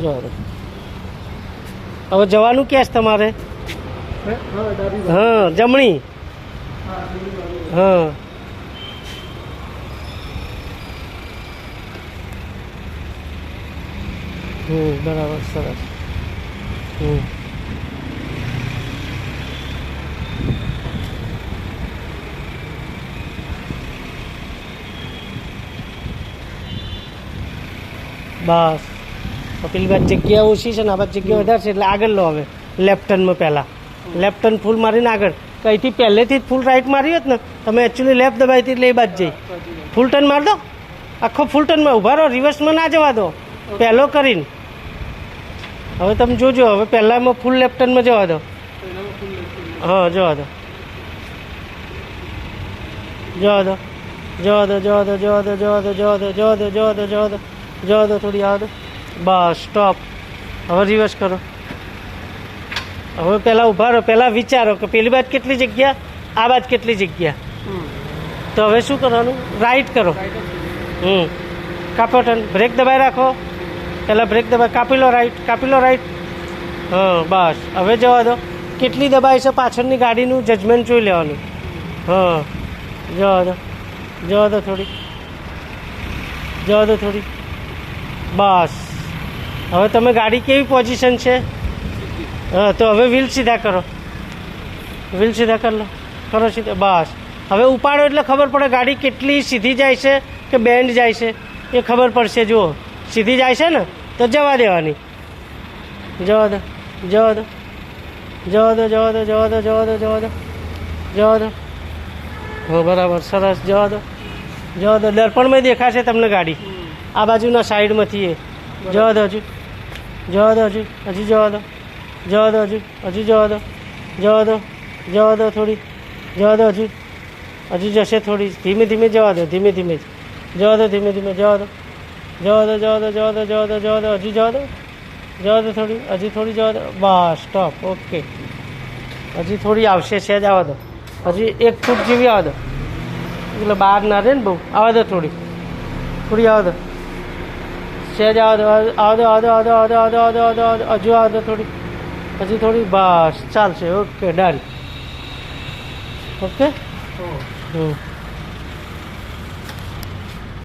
જવા દો. હવે જવાનું ક્યાં છે તમારે? હા, જમણી. હા, બરાબર, સરસ. બસ પેલી બાદ જગ્યા ઓછી છે ને આ બાદ જગ્યા વધારે છે એટલે આગળ લો. હવે લેફ્ટ ટર્નમાં પહેલાં લેફ્ટ ટર્ન ફૂલ મારીને આગળ. કંઈથી પહેલેથી જ ફૂલ રાઈટ મારી હોત ને તમે એકચ્યુઅલી લેફ્ટ દબાવી હતી એટલે એ બાદ જઈ. ફૂલ ટર્ન મારી દો, આખો ફૂલ ટર્નમાં ઊભા રહો, રિવર્સમાં ના જવા દો પહેલો કરીને. હવે તમે જોજો, હવે પહેલાંમાં ફૂલ લેફ્ટ ટર્નમાં જવા દો. હા, જવા દો, જવા દો, જવા દો, જવા દો, જવા દો, જવા દો, જવા દો, જવા દો, જવા દો, જવા દો, જવા દો, થોડી આવવા દો. Bus stop. હવે રિવર્સ કરો. હવે પહેલાં ઊભા રહો, પહેલાં વિચારો કે પેલી બાજુ કેટલી જગ્યા, આ બાજુ કેટલી જગ્યા. તો હવે શું કરવાનું? રાઈટ કરો. કાપો ટર્ન, બ્રેક દબાઈ રાખો. પહેલાં બ્રેક દબાઈ, કાપી લો રાઈટ, કાપી લો રાઈટ. હા, બસ હવે જવા દો. કેટલી દબાઈ છે પાછળની ગાડીનું જજમેન્ટ જોઈ લેવાનું. હા, જવા દો, જવા દો થોડી, જવા દો થોડી. બસ હવે તમે ગાડી કેવી પોઝિશન છે? હા, તો હવે વ્હીલ સીધા કરો, વ્હીલ સીધા કરી લો, કરો સીધા. બસ હવે ઉપાડો એટલે ખબર પડે ગાડી કેટલી સીધી જાય છે કે બેન્ડ જાય છે એ ખબર પડશે. જુઓ, સીધી જાય છે ને તો જવા દેવાની. જવા દો, જવા દો, જવા દો, જવા દો, જવા દો, જવા દો, જવા દો, જવા દો. હા, બરાબર, સરસ. જવા દો, જવા દો. દર્પણમાં દેખાશે તમને ગાડી આ બાજુના સાઈડમાંથી. એ જવા દો, હજુ જવા દો, હજુ હજી જવા દો, જવા દો, હજુ જવા દો, જવા દો, જવા દો થોડી, જવા દો, હજુ જશે થોડી. ધીમે ધીમે જવા દો, ધીમે ધીમે જવા દો, ધીમે ધીમે જવા દો, જવા દો, જવા દો, જવા દો, જવા દો, જવા દો, હજી જવા દો, જવા દો થોડી, હજી થોડી જવા દો. Bus stop. ઓકે, હજી થોડી આવશે, સહેજ આવવા દો. હજી 1 ફૂટ જેવી આવવા દો એટલે બહાર ના રહે ને બહુ. આવવા દો થોડી, થોડી આવવા દો, સહેજ આવવા દો, આવવા દો, આવવા દો, આવવા દો, આવવા દો, આવવા દો, આવવા દો, હજુ આવવા દો થોડી, હજી થોડી. બસ ચાલશે. Okay, done. ઓકે.